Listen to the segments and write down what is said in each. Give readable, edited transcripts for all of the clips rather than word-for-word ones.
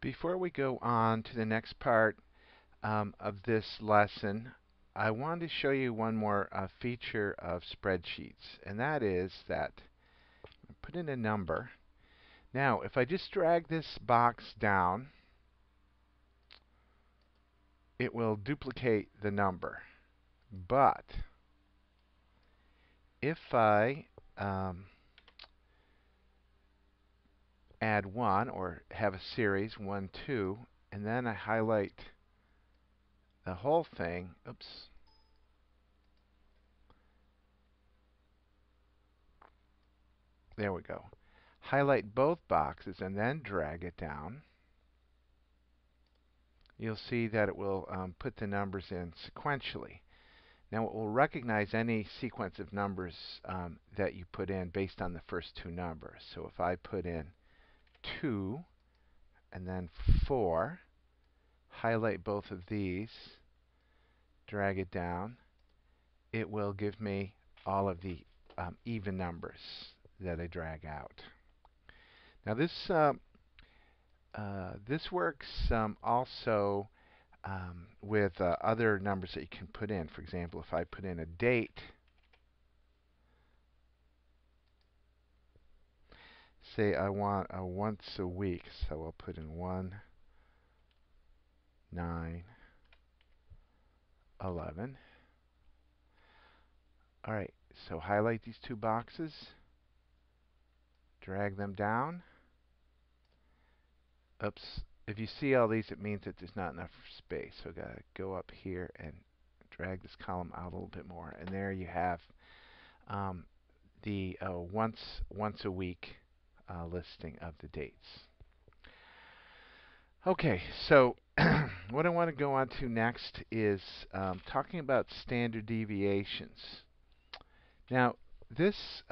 Before we go on to the next part of this lesson, I want to show you one more feature of spreadsheets, and that is that I put in a number. Now, if I just drag this box down, it will duplicate the number. But if I add 1 or have a series 1, 2, and then I highlight the whole thing, oops, there we go. Highlight both boxes and then drag it down. You'll see that it will put the numbers in sequentially. Now it will recognize any sequence of numbers that you put in based on the first two numbers. So if I put in 2 and then 4, highlight both of these, drag it down, it will give me all of the even numbers that I drag out. Now this works also with other numbers that you can put in. For example, if I put in a date, say I want a once a week, so I'll put in 1, 9, 11. All right, so highlight these two boxes, drag them down. Oops, if you see all these, it means that there's not enough space. So I've got to go up here and drag this column out a little bit more. And there you have the once a week listing of the dates. Okay, so what I want to go on to next is talking about standard deviations. Now, this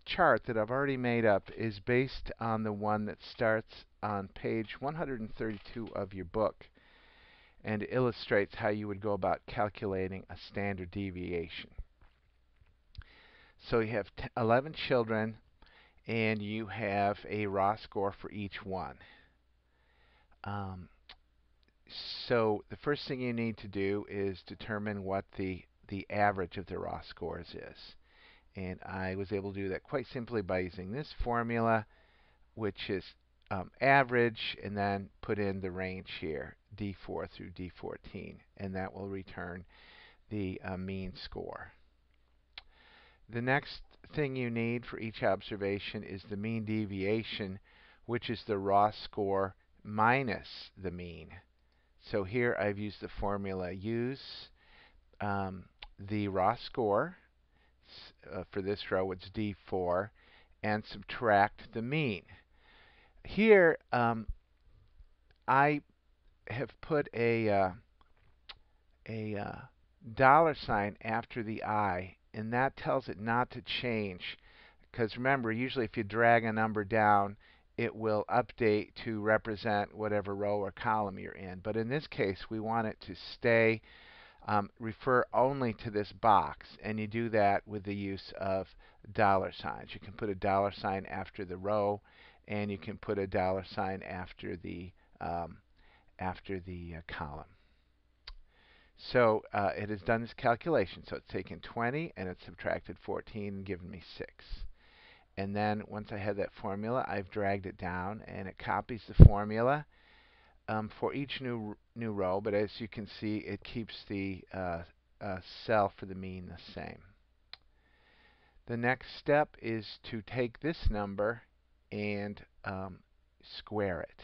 chart that I've already made up is based on the one that starts on page 132 of your book and illustrates how you would go about calculating a standard deviation. So you have 11 children and you have a raw score for each one. So the first thing you need to do is determine what the average of the raw scores is. And I was able to do that quite simply by using this formula, which is average, and then put in the range here, D4 through D14, and that will return the mean score. The next thing you need for each observation is the mean deviation, which is the raw score minus the mean. So here I've used the formula use the raw score. For this row it's D4, and subtract the mean. Here I have put a dollar sign after the I, and that tells it not to change, because remember, usually if you drag a number down, it will update to represent whatever row or column you're in. But in this case, we want it to stay refer only to this box, and you do that with the use of dollar signs. You can put a dollar sign after the row, and you can put a dollar sign after the column. So it has done this calculation. So it's taken 20 and it's subtracted 14 and given me 6. And then once I have that formula, I've dragged it down, and it copies the formula for each new row, but as you can see, it keeps the cell for the mean the same. The next step is to take this number and square it.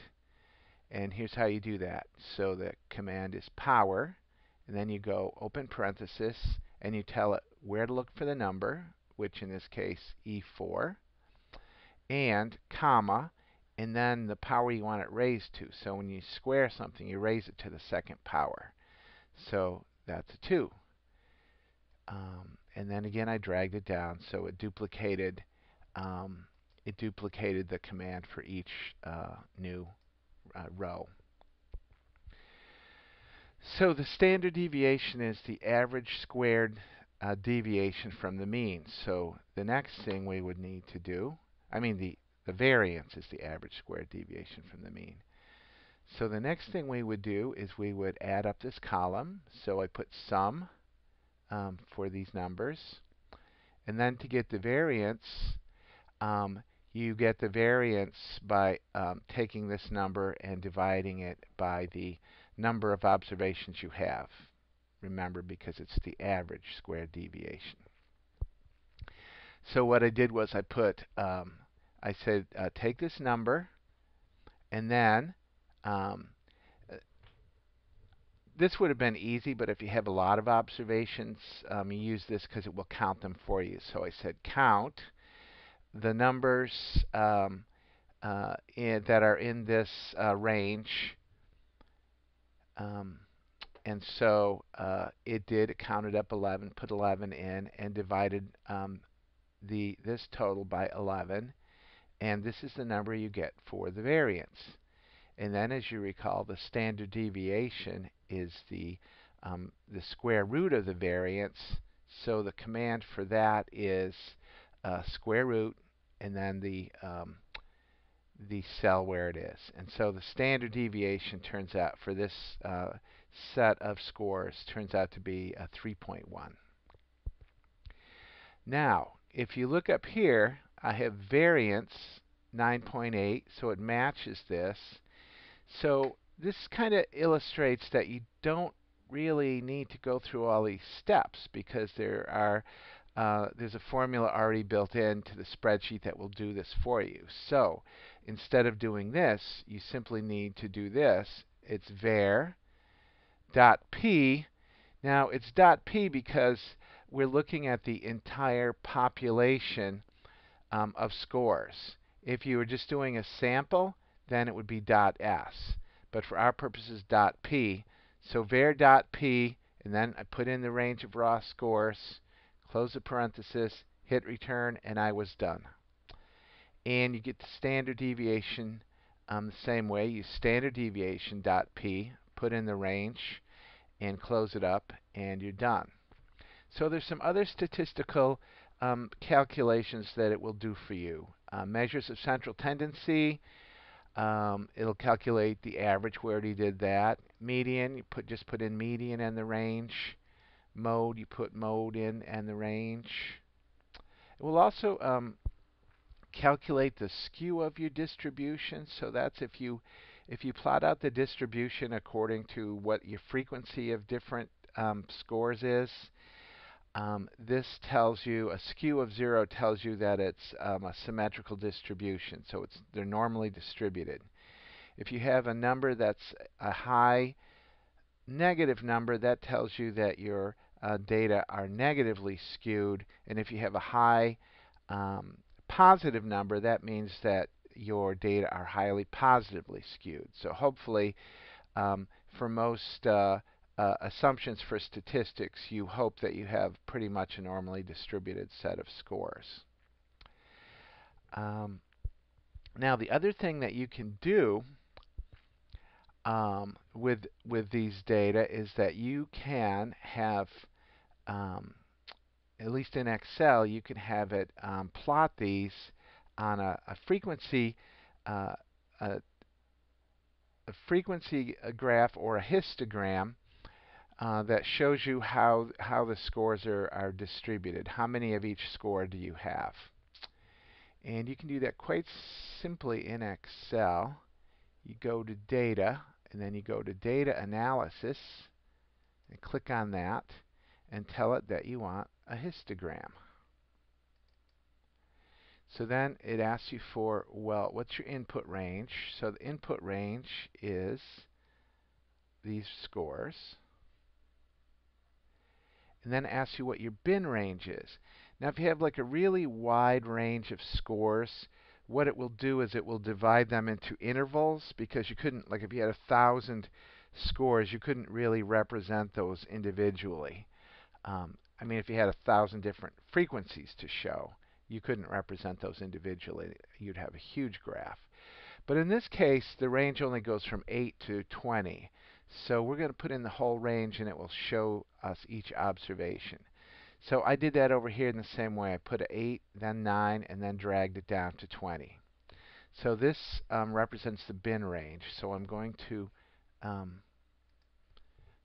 And here's how you do that. So the command is power, and then you go open parenthesis, and you tell it where to look for the number, which in this case E4, and comma, and then the power you want it raised to. So when you square something, you raise it to the second power. So that's a 2. And then again, I dragged it down, so it duplicated the command for each new row. So the standard deviation is the average squared deviation from the mean. So the next thing we would need to do, the variance is the average squared deviation from the mean. So the next thing we would do is we would add up this column. So I put sum for these numbers. And then to get the variance, um, you get the variance by taking this number and dividing it by the number of observations you have. Remember, because it's the average squared deviation. So what I did was I said, take this number, and then um, uh, this would have been easy, but if you have a lot of observations, you use this because it will count them for you. So I said count the numbers that are in this range. Um, and so it counted up 11, put 11 in, and divided this total by 11. And this is the number you get for the variance. And then, as you recall, the standard deviation is the square root of the variance. So the command for that is square root and then the cell where it is. And so the standard deviation turns out for this set of scores turns out to be 3.1. Now, if you look up here, I have variance 9.8, so it matches this. So this kind of illustrates that you don't really need to go through all these steps because there's a formula already built into the spreadsheet that will do this for you. So instead of doing this, you simply need to do this. It's var dot p. Now it's dot p because we're looking at the entire population of scores. If you were just doing a sample, then it would be dot s. But for our purposes, dot p. So var dot p, and then I put in the range of raw scores, close the parenthesis, hit return, and I was done. And you get the standard deviation the same way. Use standard deviation dot p, put in the range, and close it up, and you're done. So there's some other statistical calculations that it will do for you. Measures of central tendency. It'll calculate the average. We already did that. Median, you just put in median and the range. Mode, you put mode in and the range. It will also calculate the skew of your distribution. So that's if you plot out the distribution according to what your frequency of different scores is. This tells you a skew of 0 tells you that it's a symmetrical distribution, so they're normally distributed. If you have a number that's a high negative number, that tells you that your data are negatively skewed, and if you have a high positive number, that means that your data are highly positively skewed. So hopefully, for most assumptions for statistics, you hope that you have pretty much a normally distributed set of scores. Now, the other thing that you can do with these data is that you can have, at least in Excel, you can have it plot these on a frequency graph or a histogram that shows you how the scores are distributed. How many of each score do you have? And you can do that quite simply in Excel. You go to Data, and then you go to Data Analysis, and click on that, and tell it that you want a histogram. So then it asks you for, well, what's your input range? So the input range is these scores. And then asks you what your bin range is. Now, if you have like a really wide range of scores, what it will do is it will divide them into intervals, because you couldn't, like if you had 1,000 scores, you couldn't really represent those individually. I mean, if you had 1,000 different frequencies to show, you couldn't represent those individually. You'd have a huge graph. But in this case, the range only goes from 8 to 20. So we're going to put in the whole range, and it will show us each observation. So I did that over here in the same way. I put an 8, then 9, and then dragged it down to 20. So this represents the bin range. So I'm um,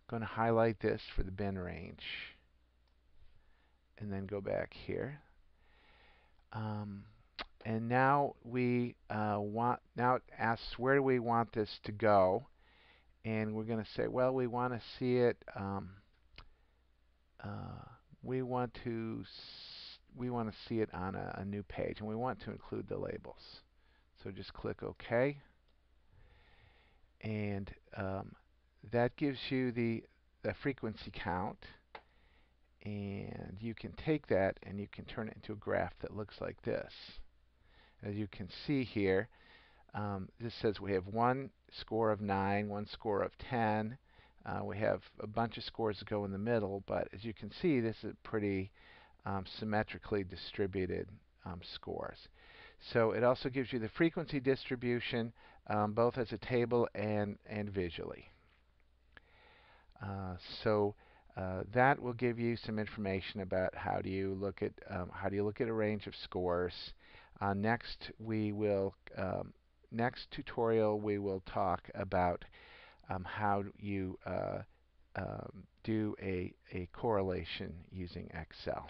going to highlight this for the bin range, and then go back here. Um, and now now it asks where do we want this to go, and we're going to say, well, we want to see it. Uh, we want to see it on a new page, and we want to include the labels. So just click OK, and that gives you the frequency count. And you can take that and you can turn it into a graph that looks like this. As you can see here, this says we have one score of 9, one score of 10. We have a bunch of scores that go in the middle, but as you can see, this is pretty symmetrically distributed scores. So it also gives you the frequency distribution, both as a table and visually. So that will give you some information about how do you look at a range of scores. Next tutorial we will talk about how you do a correlation using Excel.